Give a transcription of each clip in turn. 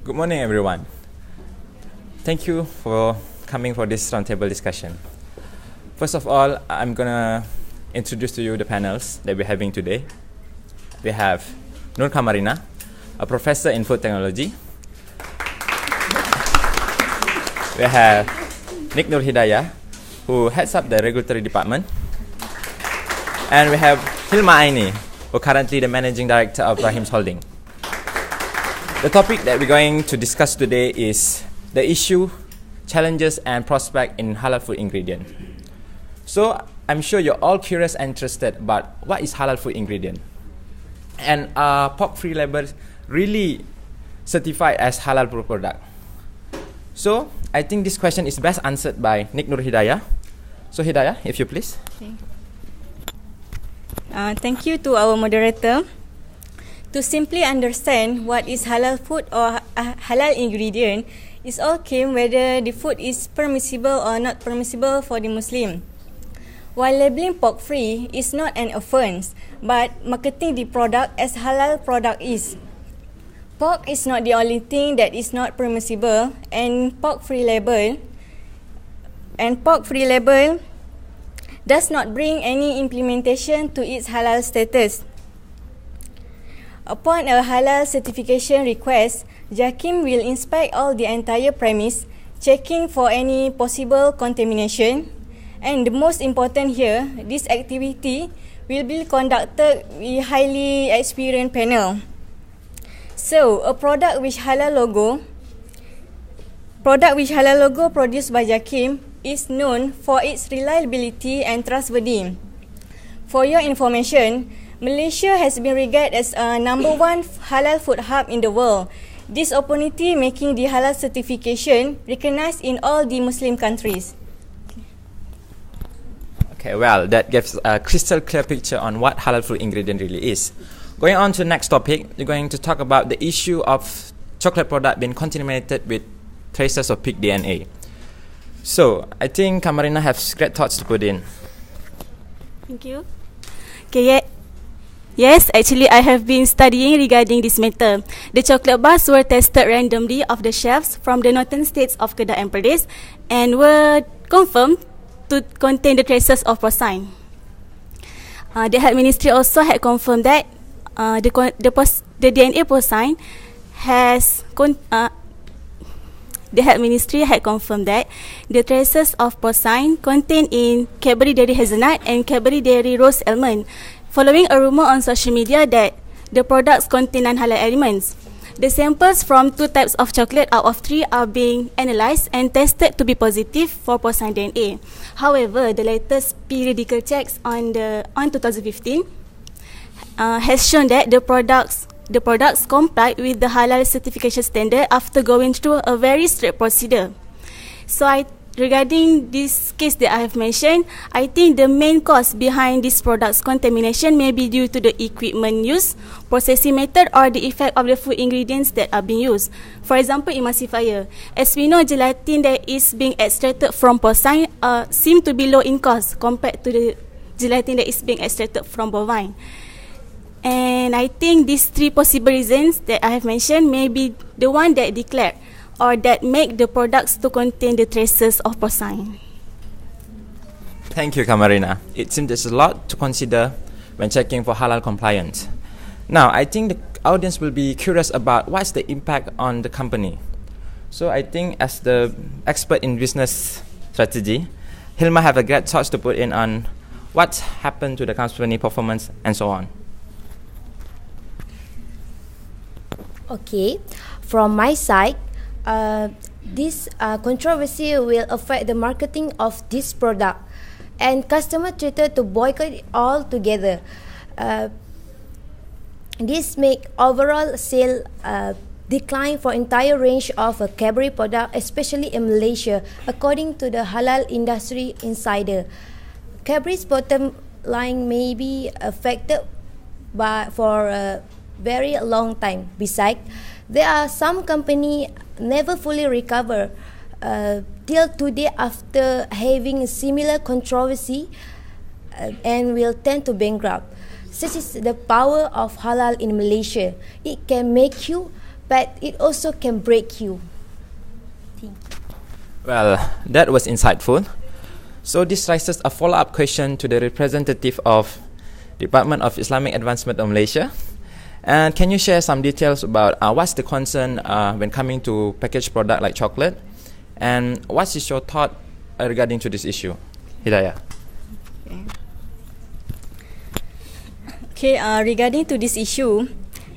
Good morning, everyone. Thank you for coming for this roundtable discussion. First of all, I'm going to introduce to you the panels that we're having today. We have Noor Qamarina, a professor in food technology. We have Nik Nur Hidayah, who heads up the regulatory department. And we have Hilma Aini, who currently the managing director of Rahim's Holding. The topic that we're going to discuss today is the issue, challenges, and prospect in halal food ingredient. So I'm sure you're all curious and interested about what is halal food ingredient. And are pork-free labels really certified as halal product? So I think this question is best answered by Nik Nur Hidayah. So Hidayah, if you please. Okay. Thank you to our moderator. To simply understand what is halal food or halal ingredient is all came whether the food is permissible or not permissible for the Muslim. While labeling pork free is not an offense, but marketing the product as halal product is. Pork is not the only thing that is not permissible, and pork free label does not bring any implementation to its halal status. Upon a halal certification request, JAKIM will inspect all the entire premise, checking for any possible contamination. And the most important here, this activity will be conducted with highly experienced panel. So, a product with halal logo produced by JAKIM is known for its reliability and trustworthy. For your information, Malaysia has been regarded as a #1 halal food hub in the world. This opportunity making the halal certification recognized in all the Muslim countries. Okay, well, that gives a crystal clear picture on what halal food ingredient really is. Going on to the next topic, we're going to talk about the issue of chocolate product being contaminated with traces of pig DNA. So, I think Kamarina has great thoughts to put in. Thank you. Okay, Yes, actually I have been studying regarding this matter. The chocolate bars were tested randomly off the shelves from the northern states of Kedah and Perlis and were confirmed to contain the traces of porcine. The Health Ministry also had confirmed that the DNA porcine the Health Ministry had confirmed that the traces of porcine contained in Cadbury Dairy Hazelnut and Cadbury Dairy Rose Almond, following a rumor on social media that the products contain non-halal elements. The samples from 2 types of chocolate out of 3 are being analysed and tested to be positive for porcine DNA. However, the latest periodical checks on 2015 has shown that the products complied with the halal certification standard after going through a very strict procedure. So regarding this case that I have mentioned, I think the main cause behind this product's contamination may be due to the equipment used, processing method, or the effect of the food ingredients that are being used. For example, emulsifier. As we know, gelatin that is being extracted from porcine seem to be low in cost compared to the gelatin that is being extracted from bovine. And I think these 3 possible reasons that I have mentioned may be the one that declared or that make the products to contain the traces of porcine. Thank you, Kamarina. It seems there's a lot to consider when checking for halal compliance. Now, I think the audience will be curious about what's the impact on the company. So I think as the expert in business strategy, Hilma have a great thoughts to put in on what's happened to the company performance and so on. Okay, from my side, this controversy will affect the marketing of this product, and customer treated to boycott it altogether. This make overall sale decline for entire range of Cadbury product, especially in Malaysia, according to the Halal Industry Insider. Cadbury's bottom line may be affected for a very long time. Besides, there are some company never fully recover till today after having a similar controversy and will tend to bankrupt. Such is the power of halal in Malaysia. It can make you but it also can break you. Well, that was insightful. So this raises a follow-up question to the representative of Department of Islamic Advancement of Malaysia. And can you share some details about what's the concern when coming to packaged product like chocolate? And what is your thought regarding to this issue? Hidayah. Okay, regarding to this issue,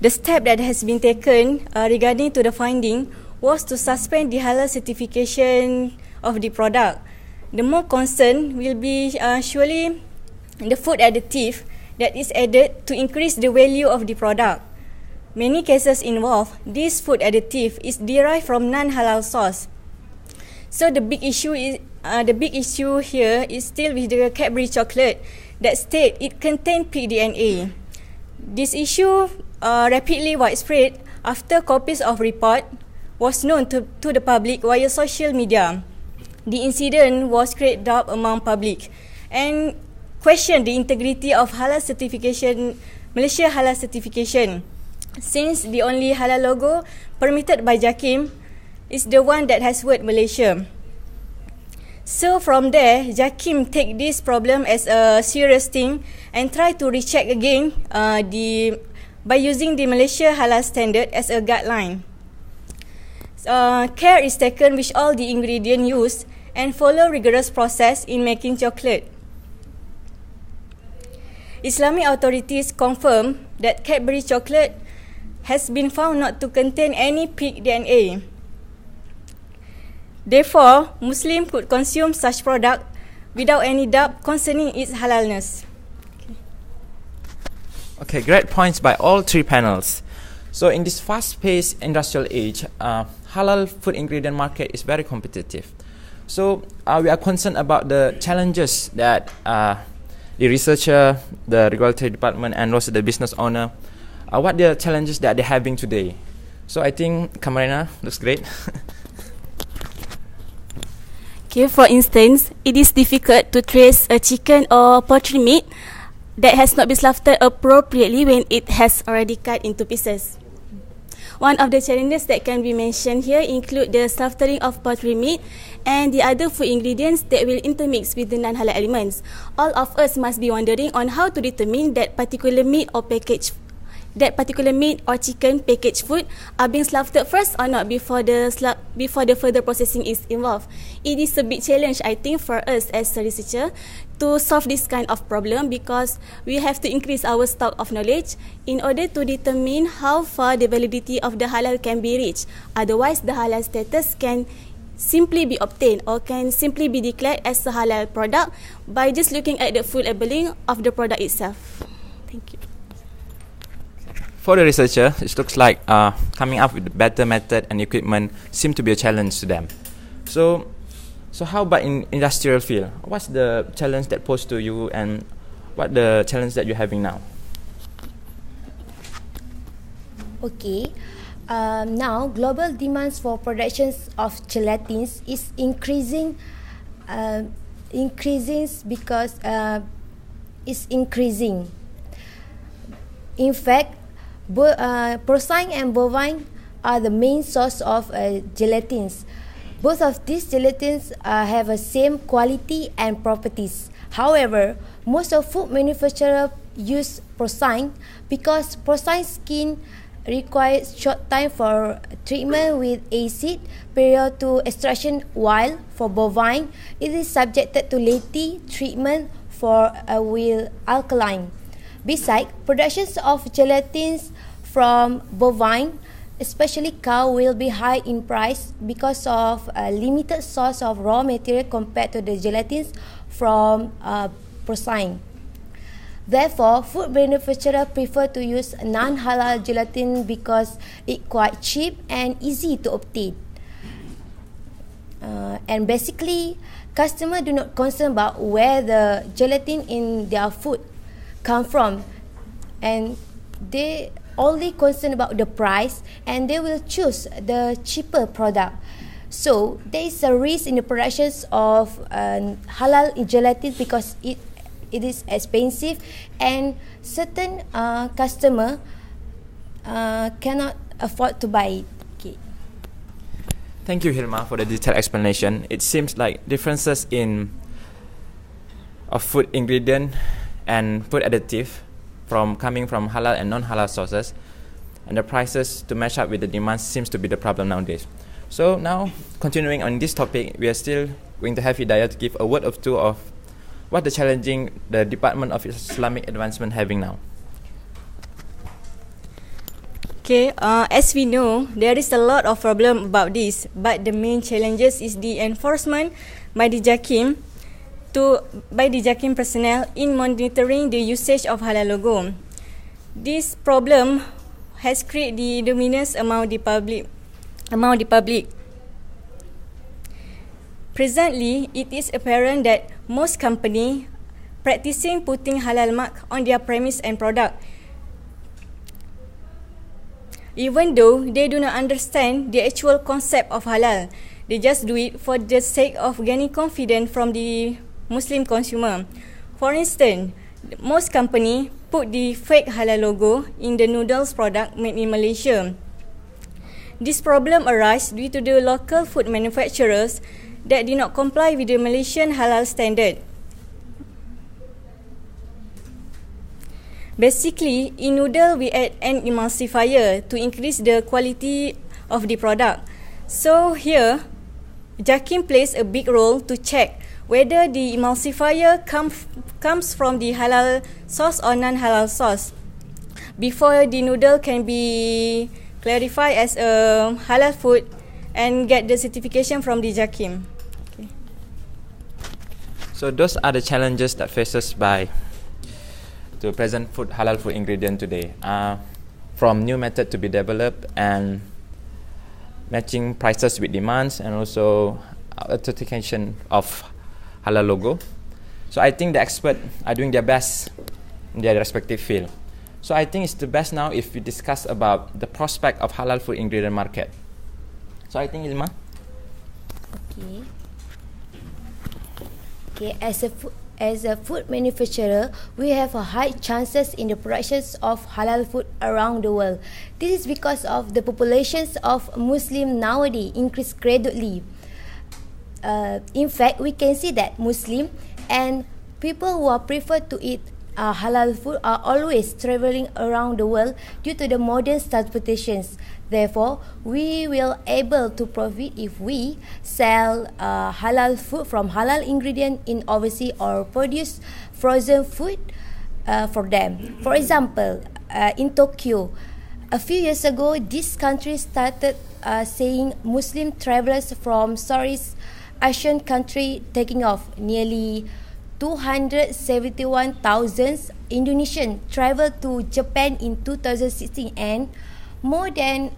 the step that has been taken regarding to the finding was to suspend the halal certification of the product. The more concern will be surely the food additive that is added to increase the value of the product. Many cases involve this food additive is derived from non-halal source. So the big issue here is still with the Cadbury chocolate that state it contains pig DNA. This issue rapidly widespread after copies of report was known to the public via social media. The incident was create doubt among public and question the integrity of halal certification, Malaysia halal certification, since the only halal logo permitted by JAKIM is the one that has word Malaysia. So from there, JAKIM take this problem as a serious thing and try to recheck again by using the Malaysia halal standard as a guideline. Care is taken with all the ingredients used and follow rigorous process in making chocolate. Islamic authorities confirm that Cadbury chocolate has been found not to contain any pig DNA. Therefore, Muslims could consume such product without any doubt concerning its halalness. Okay, great points by all three panels. So in this fast-paced industrial age, halal food ingredient market is very competitive. So we are concerned about the challenges that the researcher, the regulatory department, and also the business owner, what the challenges that they're having today. So I think Kamarina looks great. Okay, for instance, it is difficult to trace a chicken or poultry meat that has not been slaughtered appropriately when it has already cut into pieces. One of the challenges that can be mentioned here include the slaughtering of poultry meat and the other food ingredients that will intermix with the non-halal elements. All of us must be wondering on how to determine that particular meat or chicken packaged food are being slaughtered first or not before the further processing is involved. It is a big challenge, I think, for us as a researcher to solve this kind of problem, because we have to increase our stock of knowledge in order to determine how far the validity of the halal can be reached. Otherwise, the halal status can simply be obtained or can simply be declared as a halal product by just looking at the food labeling of the product itself. Thank you. For the researcher, it looks like coming up with a better method and equipment seem to be a challenge to them. So how about in industrial field? What's the challenge that posed to you, and what the challenge that you're having now? Okay. Now, global demands for productions of gelatins is increasing. Because it's increasing. In fact, porcine and bovine are the main source of gelatins. Both of these gelatins have the same quality and properties. However, most of food manufacturers use porcine because porcine skin requires short time for treatment with acid prior to extraction, while for bovine, it is subjected to lengthy treatment for with alkaline. Besides, productions of gelatins from bovine, especially cow, will be high in price because of a limited source of raw material compared to the gelatins from porcine. Therefore, food manufacturers prefer to use non-halal gelatin because it's quite cheap and easy to obtain. And basically, customers do not concern about where the gelatin in their food come from, and they only concerned about the price, and they will choose the cheaper product. So there is a risk in the productions of halal gelatin because it is expensive, and certain customer cannot afford to buy it. Okay. Thank you, Hilma, for the detailed explanation. It seems like differences in of food ingredient and food additive coming from halal and non-halal sources, and the prices to match up with the demand seems to be the problem nowadays. So now, continuing on this topic, we are still going to have Hidayah to give a word or two of what the challenging the Department of Islamic Advancement having now. Okay, as we know, there is a lot of problem about this, but the main challenges is the enforcement by the JAKIM personnel in monitoring the usage of halal logo. This problem has created the dominance among the public. Presently, it is apparent that most companies practicing putting halal mark on their premise and product, even though they do not understand the actual concept of halal. They just do it for the sake of gaining confidence from the Muslim consumer. For instance, most companies put the fake halal logo in the noodles product made in Malaysia. This problem arises due to the local food manufacturers that did not comply with the Malaysian halal standard. Basically, in noodle we add an emulsifier to increase the quality of the product. So here, JAKIM plays a big role to check whether the emulsifier comes from the halal source or non-halal source before the noodle can be clarified as a halal food and get the certification from the JAKIM. Okay. So those are the challenges that faces by the present halal food ingredient today. From new method to be developed and matching prices with demands, and also authentication of halal logo. So I think the experts are doing their best in their respective field. So I think it's the best now if we discuss about the prospect of halal food ingredient market. So I think Hilma. Okay. As a food manufacturer, we have a high chances in the productions of halal food around the world. This is because of the populations of Muslim nowadays increase gradually. In fact, we can see that Muslim and people who are prefer to eat halal food are always traveling around the world due to the modern transportations. Therefore, we will able to profit if we sell halal food from halal ingredient in overseas or produce frozen food for them. For example, in Tokyo, a few years ago, this country started saying Muslim travelers from Southeast Asian country taking off. Nearly 271,000 Indonesians traveled to Japan in 2016 and more than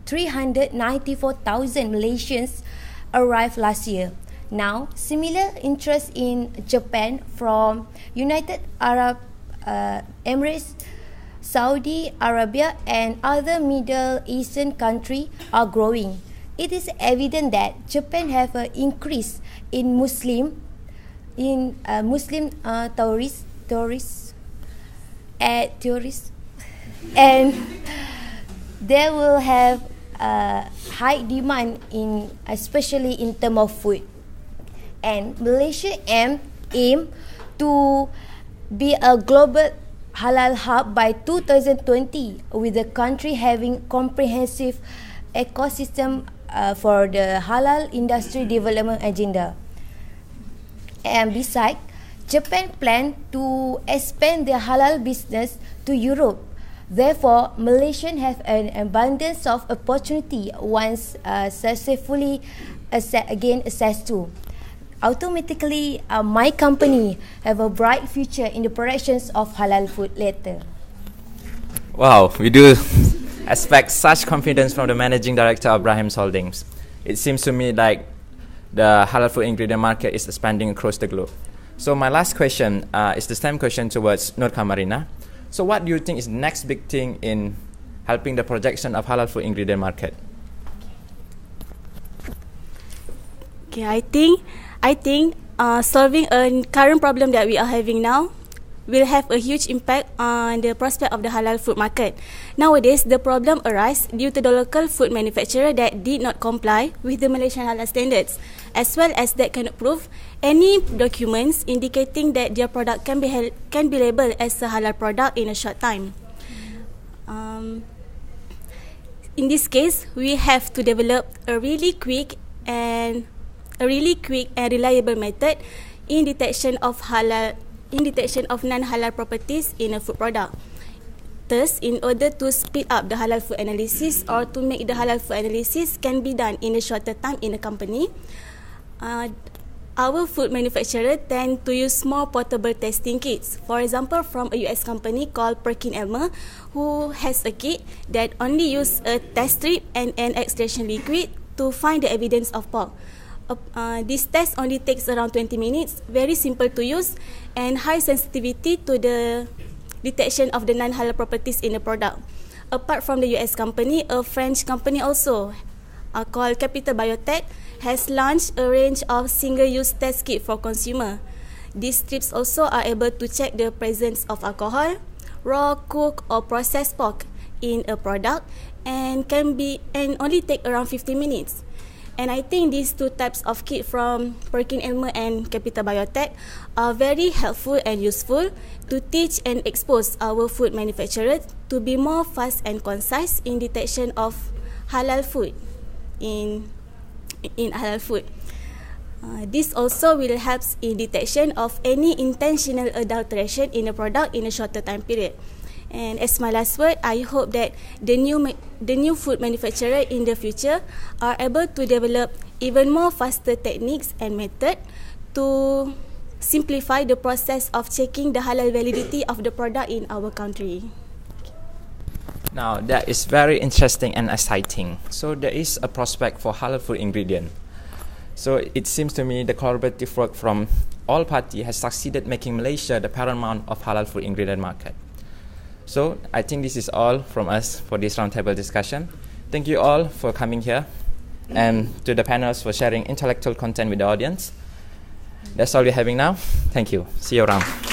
394,000 Malaysians arrived last year. Now, similar interest in Japan from United Arab Emirates, Saudi Arabia and other Middle Eastern countries are growing. It is evident that Japan have an increase in Muslim tourists, and they will have high demand in especially in terms of food. And Malaysia aim to be a global halal hub by 2020, with the country having comprehensive ecosystem for the halal industry development agenda. And besides, Japan plan to expand their halal business to Europe. Therefore, Malaysians have an abundance of opportunity once successfully again access to. Automatically, my company have a bright future in the productions of halal food later. Wow, we do expect such confidence from the managing director of Brahim's Holdings. It seems to me like the halal food ingredient market is expanding across the globe. So my last question is the same question towards Noor Qamarina. So what do you think is the next big thing in helping the projection of halal food ingredient market? Okay, I think solving a current problem that we are having now, will have a huge impact on the prospect of the halal food market. Nowadays, the problem arises due to the local food manufacturer that did not comply with the Malaysian halal standards, as well as that cannot prove any documents indicating that their product can be labelled as a halal product in a short time. In this case, we have to develop a really quick and reliable method in detection of non-halal properties in a food product. Thus, in order to speed up the halal food analysis or to make the halal food analysis can be done in a shorter time in a company, our food manufacturer tend to use more portable testing kits. For example, from a US company called Elmer, who has a kit that only use a test strip and an extraction liquid to find the evidence of pork. This test only takes around 20 minutes, very simple to use, and high sensitivity to the detection of the non-halal properties in the product. Apart from the US company, a French company also called Capital Biotech has launched a range of single-use test kits for consumer. These strips also are able to check the presence of alcohol, raw, cooked or processed pork in a product and only take around 15 minutes. And I think these two types of kit from Elmer and Capital Biotech are very helpful and useful to teach and expose our food manufacturers to be more fast and concise in detection of halal food in halal food. This also will help in detection of any intentional adulteration in a product in a shorter time period. And as my last word, I hope that the new food manufacturer in the future are able to develop even more faster techniques and method to simplify the process of checking the halal validity of the product in our country. Now, that is very interesting and exciting. So there is a prospect for halal food ingredient. So it seems to me the collaborative work from all parties has succeeded making Malaysia the paramount of halal food ingredient market. So I think this is all from us for this roundtable discussion. Thank you all for coming here and to the panels for sharing intellectual content with the audience. That's all we're having now. Thank you. See you around.